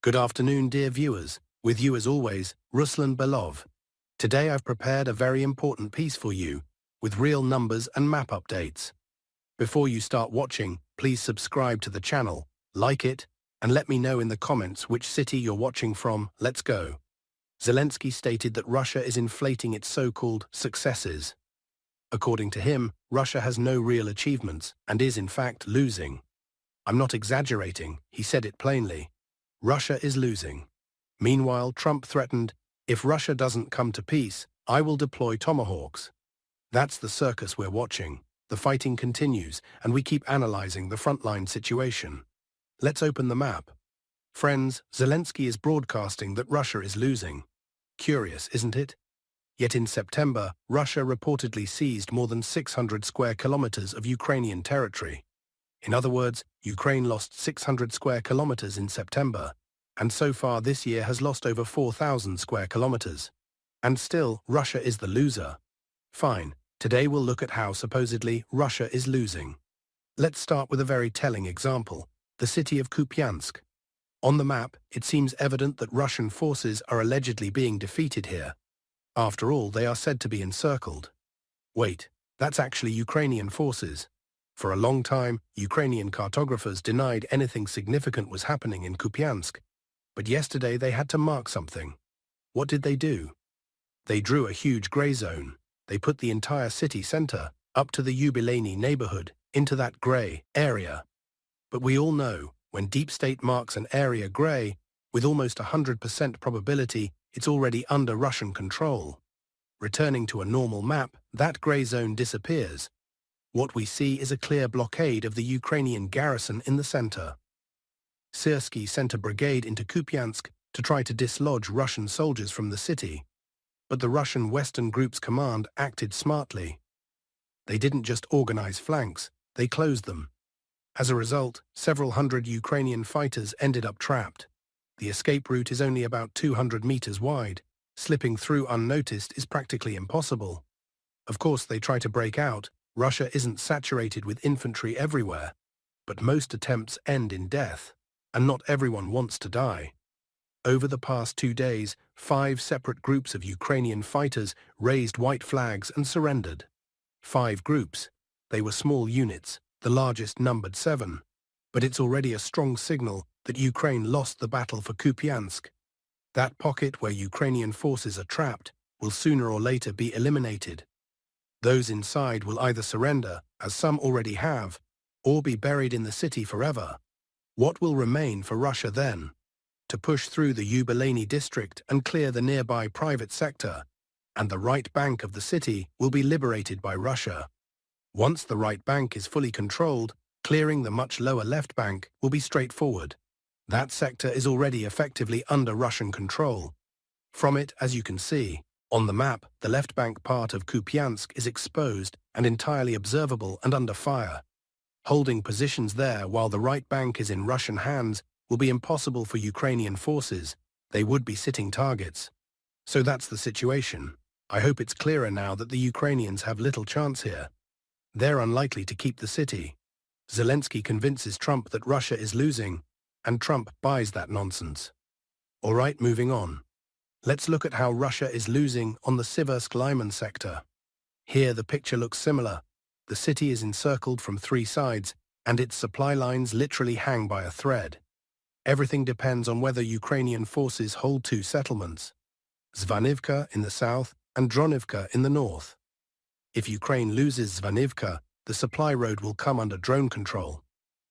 Good afternoon, dear viewers. With you as always, Ruslan Belov. Today I've prepared a very important piece for you, with real numbers and map updates. Before you start watching, please subscribe to the channel, like it, and let me know in the comments which city you're watching from. Let's go. Zelensky stated that Russia is inflating its so-called successes. According to him, Russia has no real achievements and is in fact losing. I'm not exaggerating, he said it plainly. Russia is losing. Meanwhile, Trump threatened, if Russia doesn't come to peace, I will deploy tomahawks. That's the circus we're watching. The fighting continues, and we keep analyzing the frontline situation. Let's open the map. Friends, Zelensky is broadcasting that Russia is losing. Curious, isn't it? Yet in September, Russia reportedly seized more than 600 square kilometers of Ukrainian territory. In other words, Ukraine lost 600 square kilometers in September, and so far this year has lost over 4,000 square kilometers. And still, Russia is the loser. Fine, today we'll look at how supposedly Russia is losing. Let's start with a very telling example, the city of Kupyansk. On the map, it seems evident that Russian forces are allegedly being defeated here. After all, they are said to be encircled. Wait, that's actually Ukrainian forces. For a long time, Ukrainian cartographers denied anything significant was happening in Kupyansk. But yesterday they had to mark something. What did they do? They drew a huge grey zone. They put the entire city center, up to the Yubileyny neighborhood, into that grey area. But we all know, when deep state marks an area grey, with almost 100% probability, it's already under Russian control. Returning to a normal map, that grey zone disappears. What we see is a clear blockade of the Ukrainian garrison in the center. Siversk sent a brigade into Kupyansk to try to dislodge Russian soldiers from the city. But the Russian Western Group's command acted smartly. They didn't just organize flanks, they closed them. As a result, several hundred Ukrainian fighters ended up trapped. The escape route is only about 200 meters wide. Slipping through unnoticed is practically impossible. Of course, they try to break out. Russia isn't saturated with infantry everywhere. But most attempts end in death. And not everyone wants to die. Over the past 2 days, 5 separate groups of Ukrainian fighters raised white flags and surrendered. 5 groups. They were small units, the largest numbered 7. But it's already a strong signal that Ukraine lost the battle for Kupyansk. That pocket where Ukrainian forces are trapped will sooner or later be eliminated. Those inside will either surrender, as some already have, or be buried in the city forever. What will remain for Russia then? To push through the Yubileyny district and clear the nearby private sector, and the right bank of the city will be liberated by Russia. Once the right bank is fully controlled, clearing the much lower left bank will be straightforward. That sector is already effectively under Russian control. From it, as you can see, on the map, the left bank part of Kupyansk is exposed and entirely observable and under fire. Holding positions there while the right bank is in Russian hands will be impossible for Ukrainian forces. They would be sitting targets. So that's the situation. I hope it's clearer now that the Ukrainians have little chance here. They're unlikely to keep the city. Zelensky convinces Trump that Russia is losing, and Trump buys that nonsense. All right, moving on. Let's look at how Russia is losing on the Siversk Lyman sector. Here the picture looks similar. The city is encircled from 3 sides, and its supply lines literally hang by a thread. Everything depends on whether Ukrainian forces hold 2 settlements, Zvanivka in the south and Dronivka in the north. If Ukraine loses Zvanivka, the supply road will come under drone control.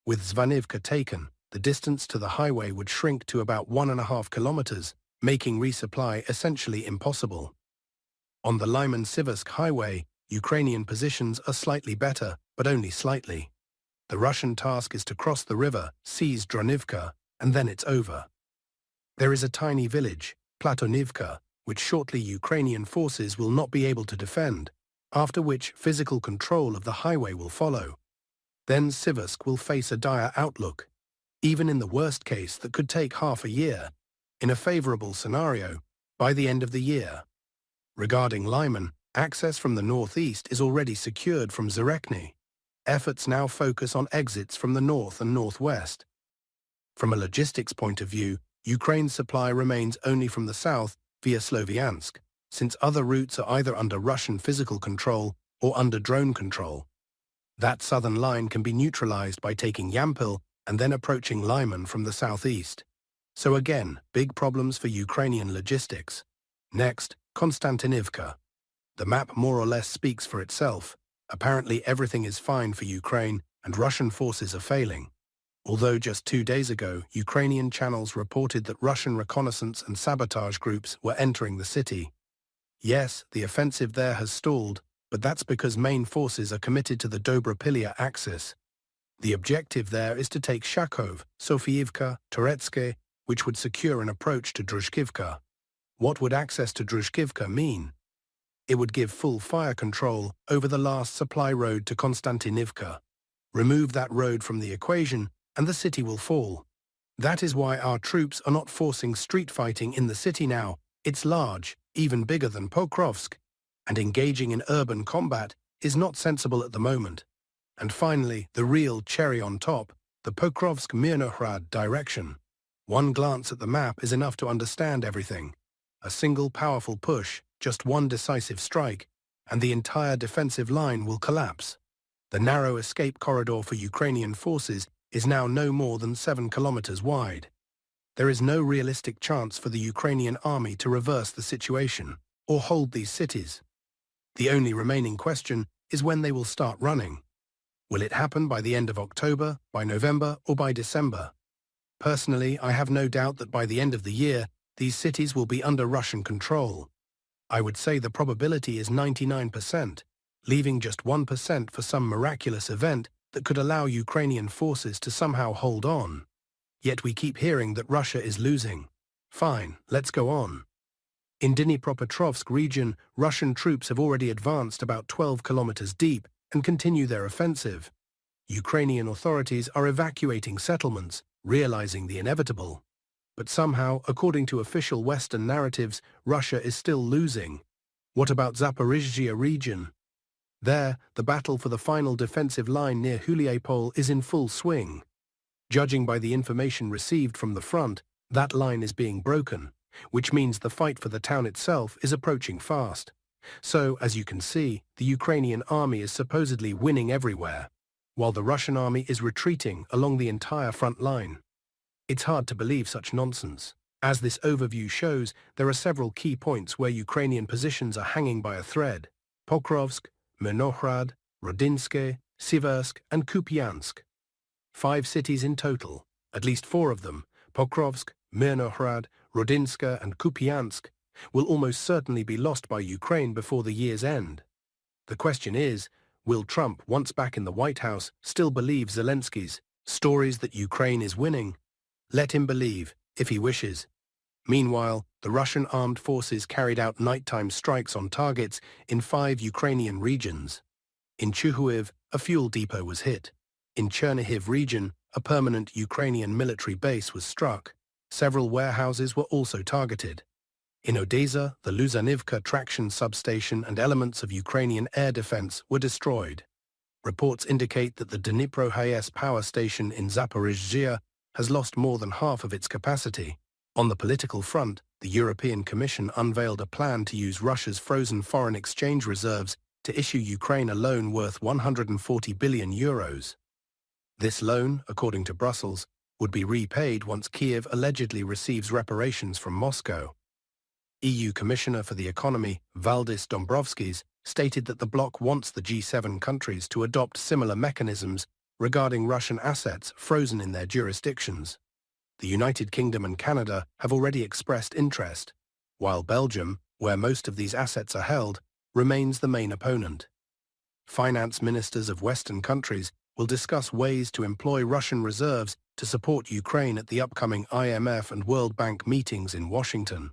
With Zvanivka taken, the distance to the highway would shrink to about 1.5 kilometers, making resupply essentially impossible. On the Lyman-Siversk highway, Ukrainian positions are slightly better, but only slightly. The Russian task is to cross the river, seize Dronivka, and then it's over. There is a tiny village, Platonivka, which shortly Ukrainian forces will not be able to defend, after which physical control of the highway will follow. Then Siversk will face a dire outlook. Even in the worst case that could take half a year, in a favorable scenario, by the end of the year. Regarding Lyman, access from the northeast is already secured from Zherekny. Efforts now focus on exits from the north and northwest. From a logistics point of view, Ukraine's supply remains only from the south via Sloviansk, since other routes are either under Russian physical control or under drone control. That southern line can be neutralized by taking Yampil and then approaching Lyman from the southeast. So again, big problems for Ukrainian logistics. Next, Konstantinivka. The map more or less speaks for itself. Apparently everything is fine for Ukraine and Russian forces are failing. Although just 2 days ago, Ukrainian channels reported that Russian reconnaissance and sabotage groups were entering the city. Yes, the offensive there has stalled, but that's because main forces are committed to the Dobropilya axis. The objective there is to take Shakov, Sofiivka, Toretske, which would secure an approach to Druzhkivka. What would access to Druzhkivka mean? It would give full fire control over the last supply road to Konstantinivka. Remove that road from the equation, and the city will fall. That is why our troops are not forcing street fighting in the city now. It's large, even bigger than Pokrovsk, and engaging in urban combat is not sensible at the moment. And finally, the real cherry on top, the Pokrovsk-Mirnohrad direction. One glance at the map is enough to understand everything. A single powerful push, just one decisive strike, and the entire defensive line will collapse. The narrow escape corridor for Ukrainian forces is now no more than 7 kilometers wide. There is no realistic chance for the Ukrainian army to reverse the situation or hold these cities. The only remaining question is when they will start running. Will it happen by the end of October, by November, or by December? Personally, I have no doubt that by the end of the year, these cities will be under Russian control. I would say the probability is 99%, leaving just 1% for some miraculous event that could allow Ukrainian forces to somehow hold on. Yet we keep hearing that Russia is losing. Fine, let's go on. In Dnipropetrovsk region, Russian troops have already advanced about 12 kilometers deep and continue their offensive. Ukrainian authorities are evacuating settlements, realizing the inevitable. But somehow, according to official Western narratives, Russia is still losing. What about Zaporizhzhia region? There, the battle for the final defensive line near Huliapol is in full swing. Judging by the information received from the front, that line is being broken, which means the fight for the town itself is approaching fast. So, as you can see, the Ukrainian army is supposedly winning everywhere, while the Russian army is retreating along the entire front line. It's hard to believe such nonsense. As this overview shows, there are several key points where Ukrainian positions are hanging by a thread. Pokrovsk, Mirnohrad, Rodinske, Siversk, and Kupyansk. 5 cities in total, at least 4 of them, Pokrovsk, Mirnohrad, Rodinske, and Kupyansk, will almost certainly be lost by Ukraine before the year's end. The question is, will Trump, once back in the White House, still believe Zelensky's stories that Ukraine is winning? Let him believe, if he wishes. Meanwhile, the Russian armed forces carried out nighttime strikes on targets in 5 Ukrainian regions. In Chuhuiv, a fuel depot was hit. In Chernihiv region, a permanent Ukrainian military base was struck. Several warehouses were also targeted. In Odessa, the Luzanivka traction substation and elements of Ukrainian air defense were destroyed. Reports indicate that the Dnipro-HAES power station in Zaporizhzhia has lost more than half of its capacity. On the political front, the European Commission unveiled a plan to use Russia's frozen foreign exchange reserves to issue Ukraine a loan worth 140 billion euros. This loan, according to Brussels, would be repaid once Kiev allegedly receives reparations from Moscow. EU Commissioner for the Economy, Valdis Dombrovskis, stated that the bloc wants the G7 countries to adopt similar mechanisms regarding Russian assets frozen in their jurisdictions. The United Kingdom and Canada have already expressed interest, while Belgium, where most of these assets are held, remains the main opponent. Finance ministers of Western countries will discuss ways to employ Russian reserves to support Ukraine at the upcoming IMF and World Bank meetings in Washington.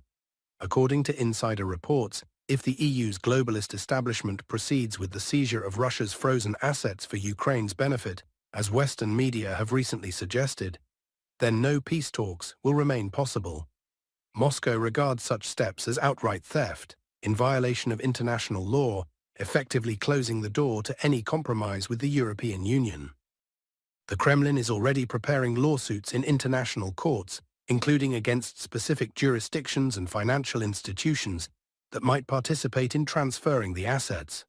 According to insider reports, if the EU's globalist establishment proceeds with the seizure of Russia's frozen assets for Ukraine's benefit, as Western media have recently suggested, then no peace talks will remain possible. Moscow regards such steps as outright theft, in violation of international law, effectively closing the door to any compromise with the European Union. The Kremlin is already preparing lawsuits in international courts, including against specific jurisdictions and financial institutions that might participate in transferring the assets.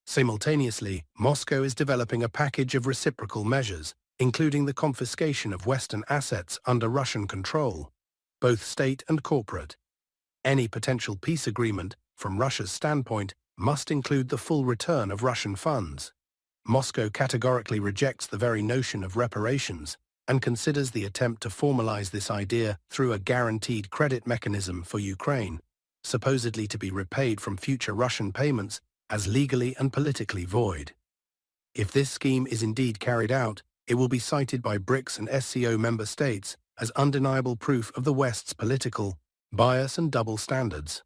Simultaneously, Moscow is developing a package of reciprocal measures, including the confiscation of Western assets under Russian control, both state and corporate. Any potential peace agreement, from Russia's standpoint, must include the full return of Russian funds. Moscow categorically rejects the very notion of reparations and considers the attempt to formalize this idea through a guaranteed credit mechanism for Ukraine, supposedly to be repaid from future Russian payments, as legally and politically void. If this scheme is indeed carried out, it will be cited by BRICS and SCO member states as undeniable proof of the West's political bias and double standards.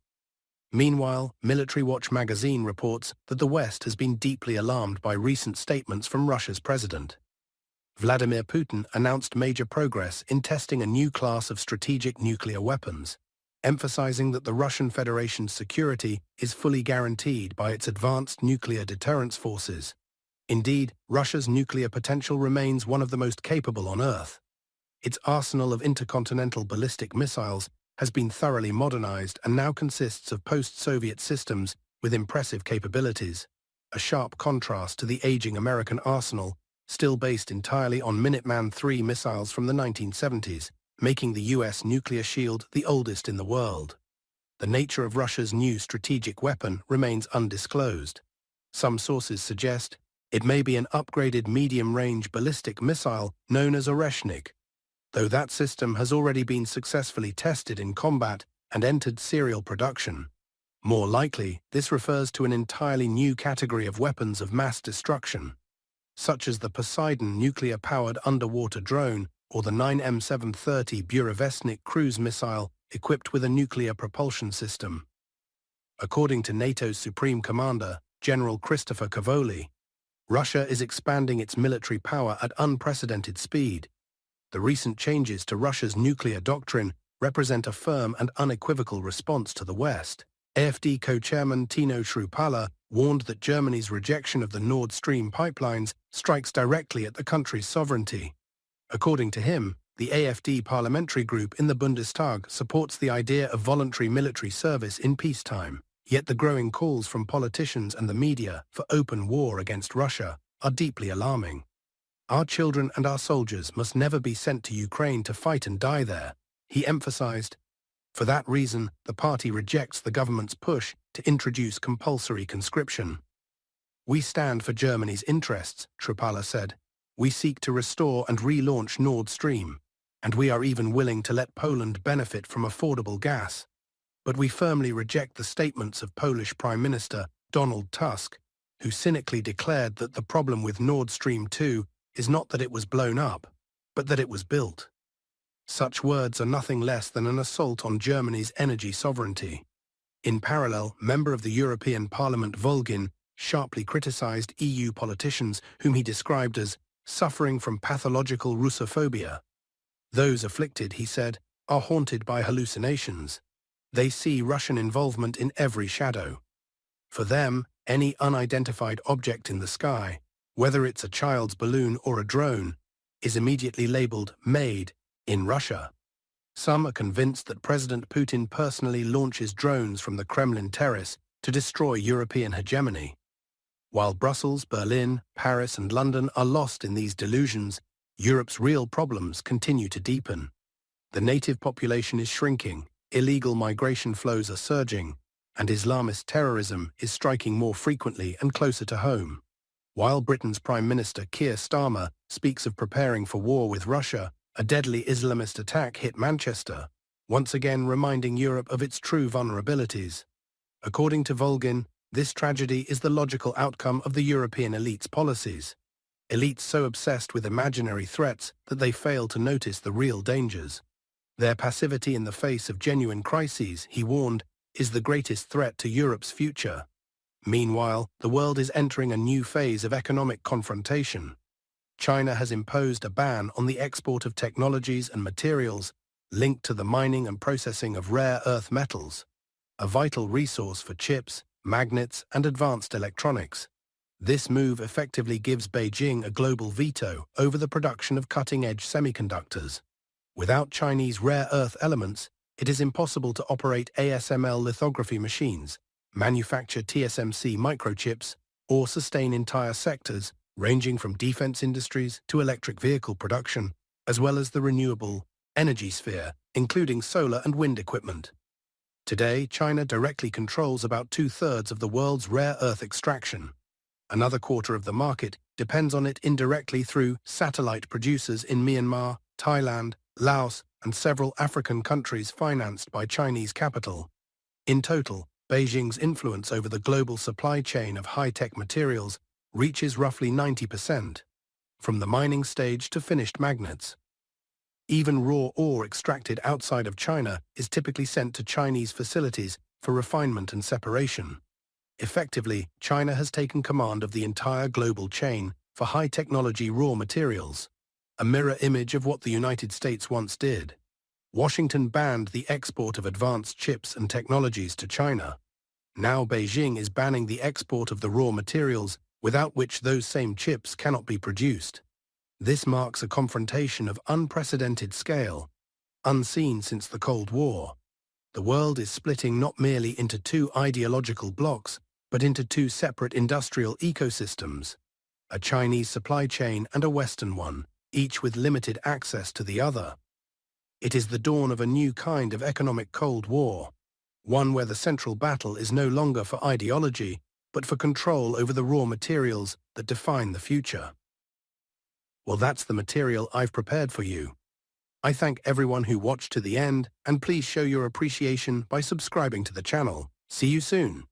Meanwhile, Military Watch magazine reports that the West has been deeply alarmed by recent statements from Russia's president. Vladimir Putin announced major progress in testing a new class of strategic nuclear weapons, emphasizing that the Russian Federation's security is fully guaranteed by its advanced nuclear deterrence forces. Indeed, Russia's nuclear potential remains one of the most capable on Earth. Its arsenal of intercontinental ballistic missiles has been thoroughly modernized and now consists of post-Soviet systems with impressive capabilities, a sharp contrast to the aging American arsenal, still based entirely on Minuteman III missiles from the 1970s, making the US nuclear shield the oldest in the world. The nature of Russia's new strategic weapon remains undisclosed. Some sources suggest it may be an upgraded medium-range ballistic missile known as Oreshnik, though that system has already been successfully tested in combat and entered serial production. More likely, this refers to an entirely new category of weapons of mass destruction, such as the Poseidon nuclear-powered underwater drone or the 9M730 Burevestnik cruise missile equipped with a nuclear propulsion system. According to NATO's Supreme Commander, General Christopher Cavoli, Russia is expanding its military power at unprecedented speed. The recent changes to Russia's nuclear doctrine represent a firm and unequivocal response to the West. AfD co-chairman Tino Shrupala warned that Germany's rejection of the Nord Stream pipelines strikes directly at the country's sovereignty. According to him, the AfD parliamentary group in the Bundestag supports the idea of voluntary military service in peacetime, yet the growing calls from politicians and the media for open war against Russia are deeply alarming. Our children and our soldiers must never be sent to Ukraine to fight and die there, he emphasized. For that reason, the party rejects the government's push to introduce compulsory conscription. We stand for Germany's interests, Shrupala said. We seek to restore and relaunch Nord Stream, and we are even willing to let Poland benefit from affordable gas. But we firmly reject the statements of Polish Prime Minister Donald Tusk, who cynically declared that the problem with Nord Stream 2 is not that it was blown up, but that it was built. Such words are nothing less than an assault on Germany's energy sovereignty. In parallel, member of the European Parliament Volgin sharply criticized EU politicians whom he described as suffering from pathological Russophobia. Those afflicted, he said, are haunted by hallucinations. They see Russian involvement in every shadow. For them, any unidentified object in the sky, whether it's a child's balloon or a drone, is immediately labeled made in Russia. Some are convinced that President Putin personally launches drones from the Kremlin terrace to destroy European hegemony. While Brussels, Berlin, Paris and London are lost in these delusions, Europe's real problems continue to deepen. The native population is shrinking, illegal migration flows are surging, and Islamist terrorism is striking more frequently and closer to home. While Britain's Prime Minister Keir Starmer speaks of preparing for war with Russia, a deadly Islamist attack hit Manchester, once again reminding Europe of its true vulnerabilities. According to Volgin, this tragedy is the logical outcome of the European elites' policies. Elites so obsessed with imaginary threats that they fail to notice the real dangers. Their passivity in the face of genuine crises, he warned, is the greatest threat to Europe's future. Meanwhile, the world is entering a new phase of economic confrontation. China has imposed a ban on the export of technologies and materials linked to the mining and processing of rare earth metals, a vital resource for chips, magnets, and advanced electronics. This move effectively gives Beijing a global veto over the production of cutting-edge semiconductors. Without Chinese rare earth elements, it is impossible to operate ASML lithography machines, manufacture TSMC microchips, or sustain entire sectors ranging from defense industries to electric vehicle production, as well as the renewable energy sphere, including solar and wind equipment. Today, China directly controls about 2/3 of the world's rare earth extraction. Another quarter of the market depends on it indirectly through satellite producers in Myanmar, Thailand, Laos, and several African countries financed by Chinese capital. In total, Beijing's influence over the global supply chain of high-tech materials reaches roughly 90%, from the mining stage to finished magnets. Even raw ore extracted outside of China is typically sent to Chinese facilities for refinement and separation. Effectively, China has taken command of the entire global chain for high-technology raw materials, a mirror image of what the United States once did. Washington banned the export of advanced chips and technologies to China. Now Beijing is banning the export of the raw materials without which those same chips cannot be produced. This marks a confrontation of unprecedented scale, unseen since the Cold War. The world is splitting not merely into two ideological blocks, but into two separate industrial ecosystems, a Chinese supply chain and a Western one, each with limited access to the other. It is the dawn of a new kind of economic Cold War, one where the central battle is no longer for ideology, but for control over the raw materials that define the future. Well, that's the material I've prepared for you. I thank everyone who watched to the end, and please show your appreciation by subscribing to the channel. See you soon.